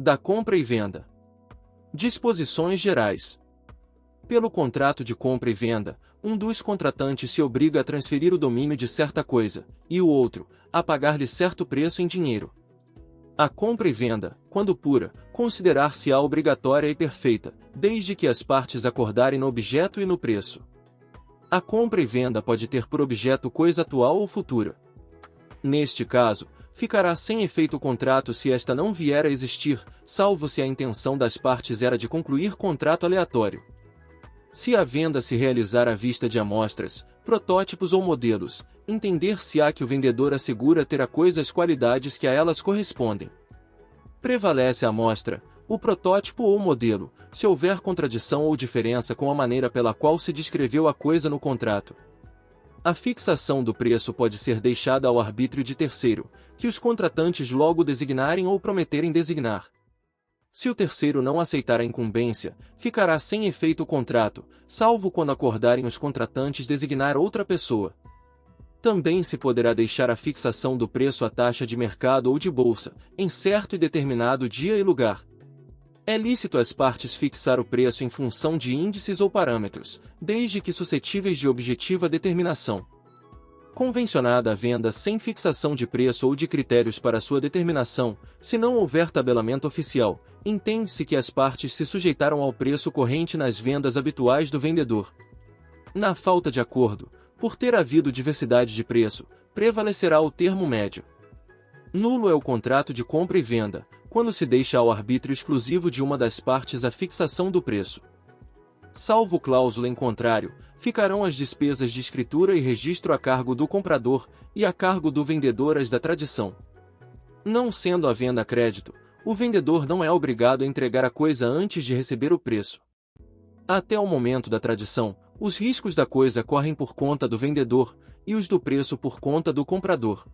Da compra e venda. Disposições gerais. Pelo contrato de compra e venda, um dos contratantes se obriga a transferir o domínio de certa coisa, e o outro, a pagar-lhe certo preço em dinheiro. A compra e venda, quando pura, considerar-se-á obrigatória e perfeita, desde que as partes acordarem no objeto e no preço. A compra e venda pode ter por objeto coisa atual ou futura. Neste caso, ficará sem efeito o contrato se esta não vier a existir, salvo se a intenção das partes era de concluir contrato aleatório. Se a venda se realizar à vista de amostras, protótipos ou modelos, entender-se-á que o vendedor assegura ter a coisa as qualidades que a elas correspondem. Prevalece a amostra, o protótipo ou modelo, se houver contradição ou diferença com a maneira pela qual se descreveu a coisa no contrato. A fixação do preço pode ser deixada ao arbítrio de terceiro, que os contratantes logo designarem ou prometerem designar. Se o terceiro não aceitar a incumbência, ficará sem efeito o contrato, salvo quando acordarem os contratantes designar outra pessoa. Também se poderá deixar a fixação do preço à taxa de mercado ou de bolsa, em certo e determinado dia e lugar. É lícito às partes fixar o preço em função de índices ou parâmetros, desde que suscetíveis de objetiva determinação. Convencionada a venda sem fixação de preço ou de critérios para sua determinação, se não houver tabelamento oficial, entende-se que as partes se sujeitaram ao preço corrente nas vendas habituais do vendedor. Na falta de acordo, por ter havido diversidade de preço, prevalecerá o termo médio. Nulo é o contrato de compra e venda, quando se deixa ao arbítrio exclusivo de uma das partes a fixação do preço. Salvo cláusula em contrário, ficarão as despesas de escritura e registro a cargo do comprador, e a cargo do vendedor as da tradição. Não sendo a venda a crédito, o vendedor não é obrigado a entregar a coisa antes de receber o preço. Até o momento da tradição, os riscos da coisa correm por conta do vendedor, e os do preço por conta do comprador.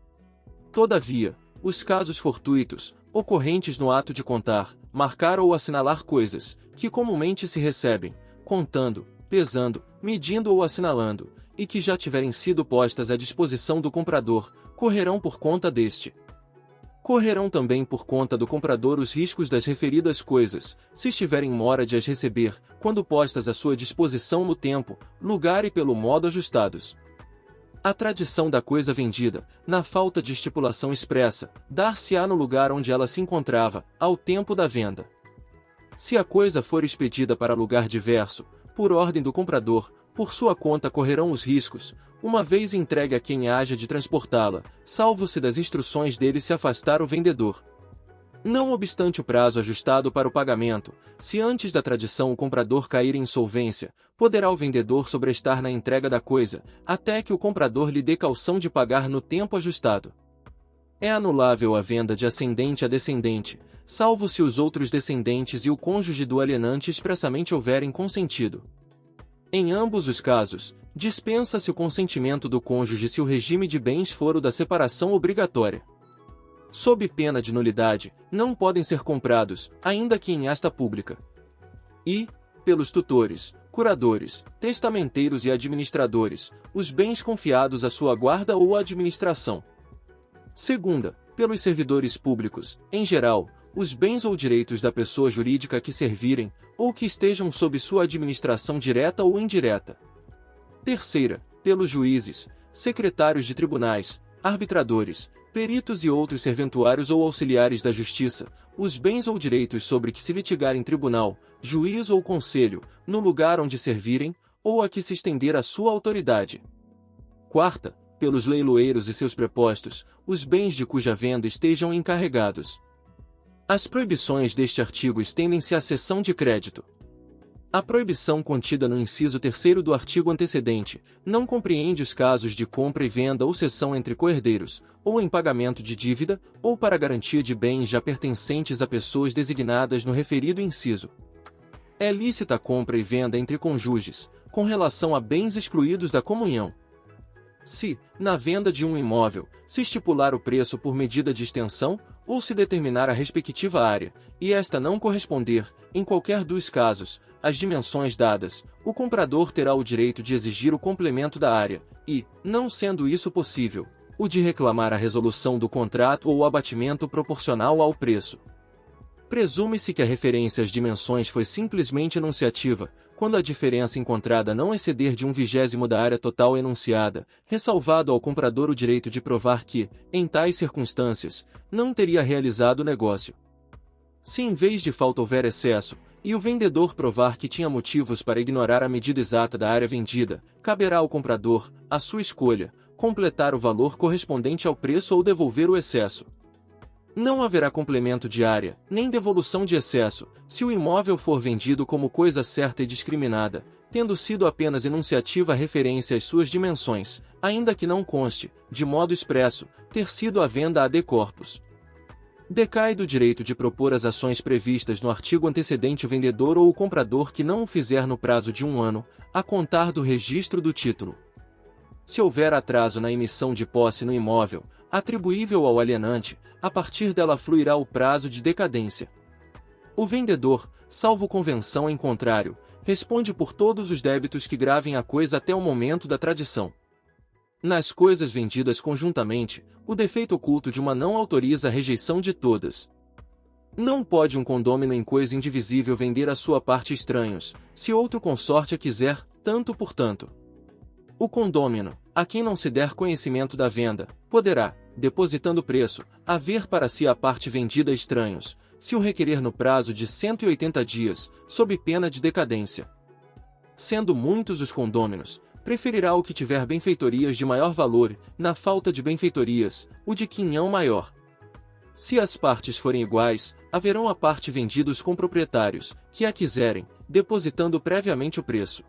Todavia, os casos fortuitos, ocorrentes no ato de contar, marcar ou assinalar coisas, que comumente se recebem, contando, pesando, medindo ou assinalando, e que já tiverem sido postas à disposição do comprador, correrão por conta deste. Correrão também por conta do comprador os riscos das referidas coisas, se estiverem mora de as receber, quando postas à sua disposição no tempo, lugar e pelo modo ajustados. A tradição da coisa vendida, na falta de estipulação expressa, dar-se-á no lugar onde ela se encontrava, ao tempo da venda. Se a coisa for expedida para lugar diverso, por ordem do comprador, por sua conta correrão os riscos, uma vez entregue a quem haja de transportá-la, salvo-se das instruções dele se afastar o vendedor. Não obstante o prazo ajustado para o pagamento, se antes da tradição o comprador cair em insolvência, poderá o vendedor sobrestar na entrega da coisa, até que o comprador lhe dê caução de pagar no tempo ajustado. É anulável a venda de ascendente a descendente, salvo se os outros descendentes e o cônjuge do alienante expressamente houverem consentido. Em ambos os casos, dispensa-se o consentimento do cônjuge se o regime de bens for o da separação obrigatória. Sob pena de nulidade, não podem ser comprados, ainda que em asta pública. E, pelos tutores, curadores, testamenteiros e administradores, os bens confiados à sua guarda ou administração. Segunda, pelos servidores públicos, em geral, os bens ou direitos da pessoa jurídica que servirem, ou que estejam sob sua administração direta ou indireta. Terceira, pelos juízes, secretários de tribunais, arbitradores, peritos e outros serventuários ou auxiliares da justiça, os bens ou direitos sobre que se litigar em tribunal, juiz ou conselho, no lugar onde servirem, ou a que se estender a sua autoridade. Quarta, pelos leiloeiros e seus prepostos, os bens de cuja venda estejam encarregados. As proibições deste artigo estendem-se à seção de crédito. A proibição contida no inciso 3º do artigo antecedente não compreende os casos de compra e venda ou cessão entre coherdeiros, ou em pagamento de dívida, ou para garantia de bens já pertencentes a pessoas designadas no referido inciso. É lícita a compra e venda entre cônjuges, com relação a bens excluídos da comunhão. Se, na venda de um imóvel, se estipular o preço por medida de extensão, ou se determinar a respectiva área, e esta não corresponder, em qualquer dos casos, às dimensões dadas, o comprador terá o direito de exigir o complemento da área, e, não sendo isso possível, o de reclamar a resolução do contrato ou o abatimento proporcional ao preço. Presume-se que a referência às dimensões foi simplesmente enunciativa, quando a diferença encontrada não exceder de 1/20 da área total enunciada, ressalvado ao comprador o direito de provar que, em tais circunstâncias, não teria realizado o negócio. Se em vez de falta houver excesso, e o vendedor provar que tinha motivos para ignorar a medida exata da área vendida, caberá ao comprador, à sua escolha, completar o valor correspondente ao preço ou devolver o excesso. Não haverá complemento de área, nem devolução de excesso, se o imóvel for vendido como coisa certa e discriminada, tendo sido apenas enunciativa a referência às suas dimensões, ainda que não conste, de modo expresso, ter sido a venda ad corpus. Decai do direito de propor as ações previstas no artigo antecedente o vendedor ou o comprador que não o fizer no prazo de 1 ano, a contar do registro do título. Se houver atraso na emissão de posse no imóvel, atribuível ao alienante, a partir dela fluirá o prazo de decadência. O vendedor, salvo convenção em contrário, responde por todos os débitos que gravem a coisa até o momento da tradição. Nas coisas vendidas conjuntamente, o defeito oculto de uma não autoriza a rejeição de todas. Não pode um condômino em coisa indivisível vender a sua parte a estranhos, se outro consorte a quiser, tanto por tanto. O condômino, a quem não se der conhecimento da venda, poderá, depositando o preço, haver para si a parte vendida a estranhos, se o requerer no prazo de 180 dias, sob pena de decadência. Sendo muitos os condôminos, preferirá o que tiver benfeitorias de maior valor, na falta de benfeitorias, o de quinhão maior. Se as partes forem iguais, haverão a parte vendida os comproprietários, que a quiserem, depositando previamente o preço.